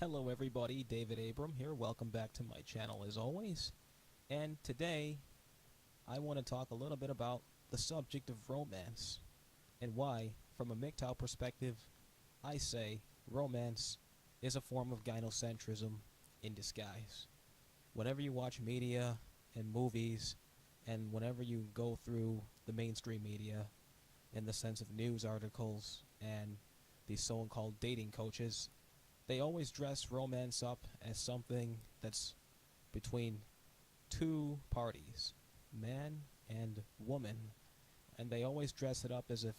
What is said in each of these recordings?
Hello everybody, David Abram here. Welcome back to my channel as always. And today, I want to talk a little bit about the subject of romance and why, from a MGTOW perspective, I say romance is a form of gynocentrism in disguise. Whenever you watch media and movies, and whenever you go through the mainstream media in the sense of news articles and these so-called dating coaches, they always dress romance up as something that's between two parties, man and woman, and they always dress it up as if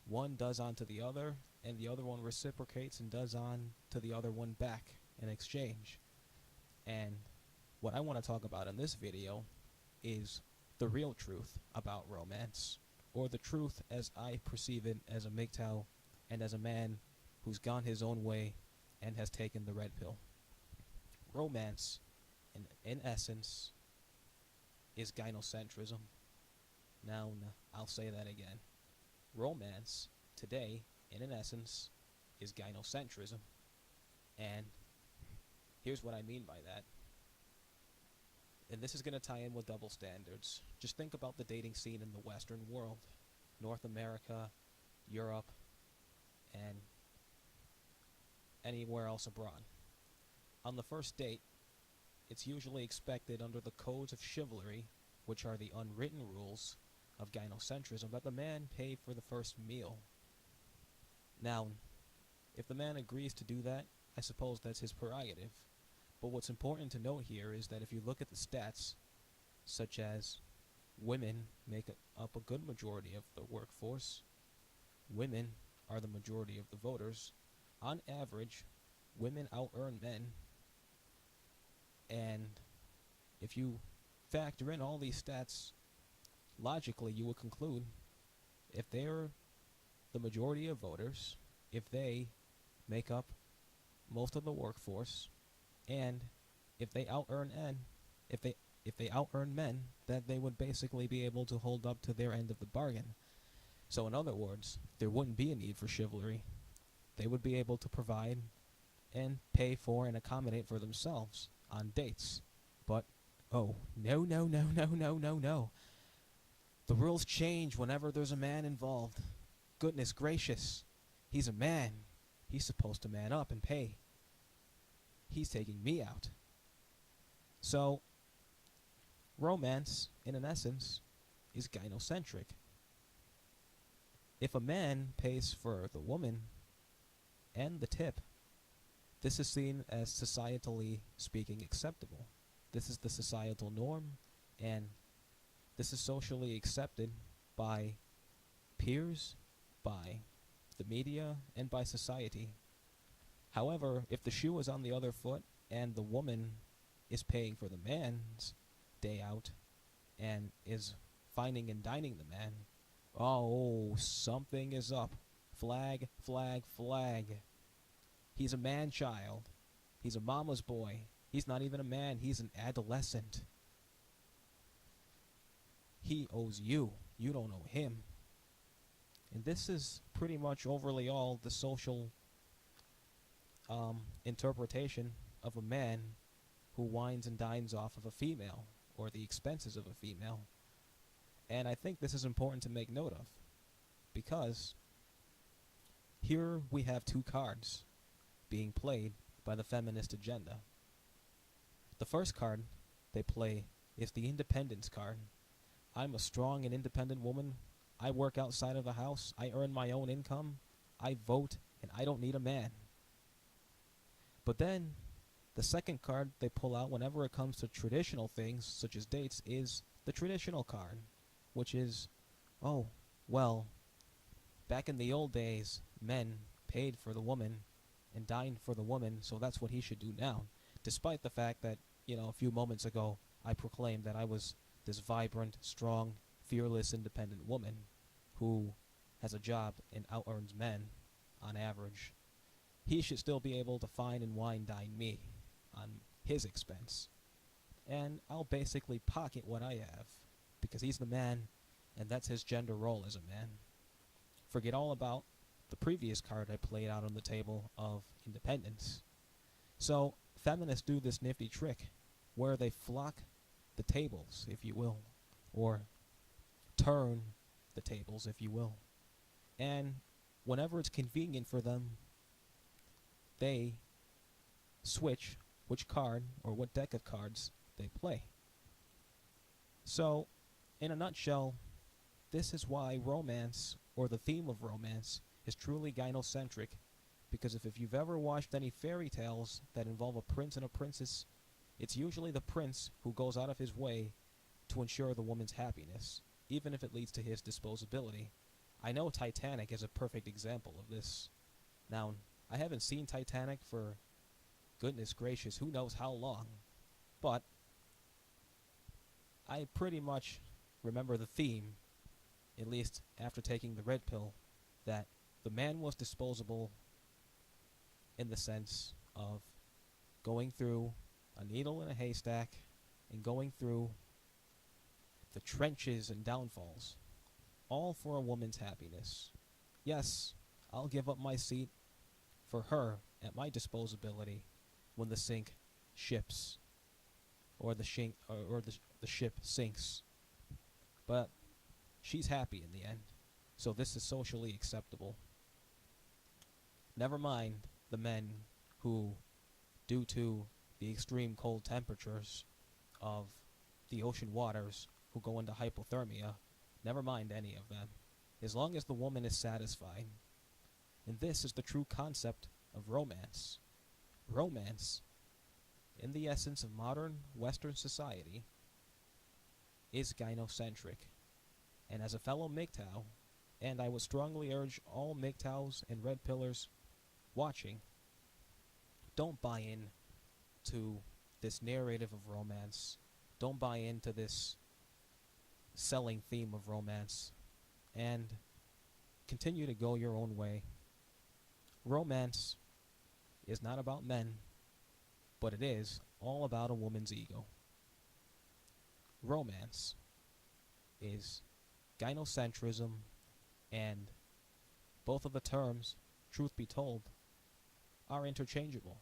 one does onto the other and the other one reciprocates and does on to the other one back in exchange. And what I want to talk about in this video is the real truth about romance, or the truth as I perceive it as a MGTOW and as a man who's gone his own way and has taken the red pill. Romance, in essence, is gynocentrism. Now, I'll say that again. Romance, today, in essence, is gynocentrism. And here's what I mean by that. And this is going to tie in with double standards. Just think about the dating scene in the Western world. North America, Europe, and anywhere else abroad. On the first date, it's usually expected under the codes of chivalry, which are the unwritten rules of gynocentrism, that the man pay for the first meal. Now, if the man agrees to do that, I suppose that's his prerogative. But what's important to note here is that if you look at the stats, such as women make up a good majority of the workforce, women are the majority of the voters, on average, women out-earn men, and if you factor in all these stats, logically you would conclude if they're the majority of voters, if they make up most of the workforce, and if they out-earn men, that they would basically be able to hold up to their end of the bargain. So in other words, there wouldn't be a need for chivalry. They would be able to provide and pay for and accommodate for themselves on dates. But, oh, no. The rules change whenever there's a man involved. Goodness gracious. He's a man. He's supposed to man up and pay. He's taking me out. So, romance, in an essence, is gynocentric. If a man pays for the woman and the tip, this is seen as societally speaking acceptable. This is the societal norm, and this is socially accepted by peers, by the media, and by society. However, if the shoe is on the other foot and the woman is paying for the man's day out and is fining and dining the man, oh, something is up. Flag, flag, flag. He's a man-child. He's a mama's boy. He's not even a man. He's an adolescent. He owes you. You don't owe him. And this is pretty much overly all the social interpretation of a man who wines and dines off of a female, or the expenses of a female. And I think this is important to make note of, because here we have two cards being played by the feminist agenda. The first card they play is the independence card. I'm a strong and independent woman. I work outside of the house. I earn my own income. I vote, and I don't need a man. But then, the second card they pull out whenever it comes to traditional things, such as dates, is the traditional card, which is, oh, well, back in the old days, men paid for the woman and dined for the woman, so that's what he should do now. Despite the fact that, a few moments ago, I proclaimed that I was this vibrant, strong, fearless, independent woman who has a job and out-earns men on average. He should still be able to fine and wine dine me on his expense. And I'll basically pocket what I have, because he's the man, and that's his gender role as a man. Forget all about the previous card I played out on the table of independence. So feminists do this nifty trick where they flock the tables, if you will, or turn the tables, if you will. And whenever it's convenient for them, they switch which card or what deck of cards they play. So, in a nutshell, this is why romance, or the theme of romance, is truly gynocentric, because if you've ever watched any fairy tales that involve a prince and a princess, it's usually the prince who goes out of his way to ensure the woman's happiness, even if it leads to his disposability. I know Titanic is a perfect example of this. Now, I haven't seen Titanic for, goodness gracious, who knows how long, but I pretty much remember the theme, at least after taking the red pill, that the man was disposable in the sense of going through a needle in a haystack and going through the trenches and downfalls, all for a woman's happiness. Yes, I'll give up my seat for her at my disposability when the sink ships or the ship sinks. But she's happy in the end, so this is socially acceptable. Never mind the men who, due to the extreme cold temperatures of the ocean waters, who go into hypothermia, never mind any of them, as long as the woman is satisfied. And this is the true concept of romance. Romance, in the essence of modern Western society, is gynocentric. And as a fellow MGTOW, and I would strongly urge all MGTOWs and red pillars watching, don't buy in to this narrative of romance. Don't buy into this selling theme of romance, and continue to go your own way. Romance is not about men, but it is all about a woman's ego. Romance is gynocentrism, and both of the terms, truth be told, are interchangeable.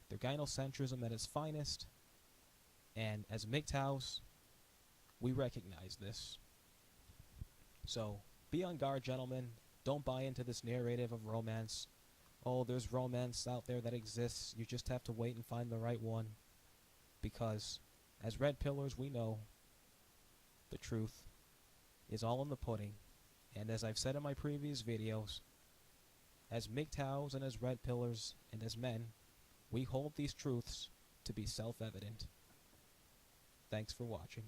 They're gynocentrism at its finest, and as MGTOWs, we recognize this. So, be on guard, gentlemen. Don't buy into this narrative of romance. Oh, there's romance out there that exists. You just have to wait and find the right one. Because, as red pillars, we know the truth is all in the pudding. And as I've said in my previous videos, as MGTOWs and as red pillars and as men, we hold these truths to be self-evident. Thanks for watching.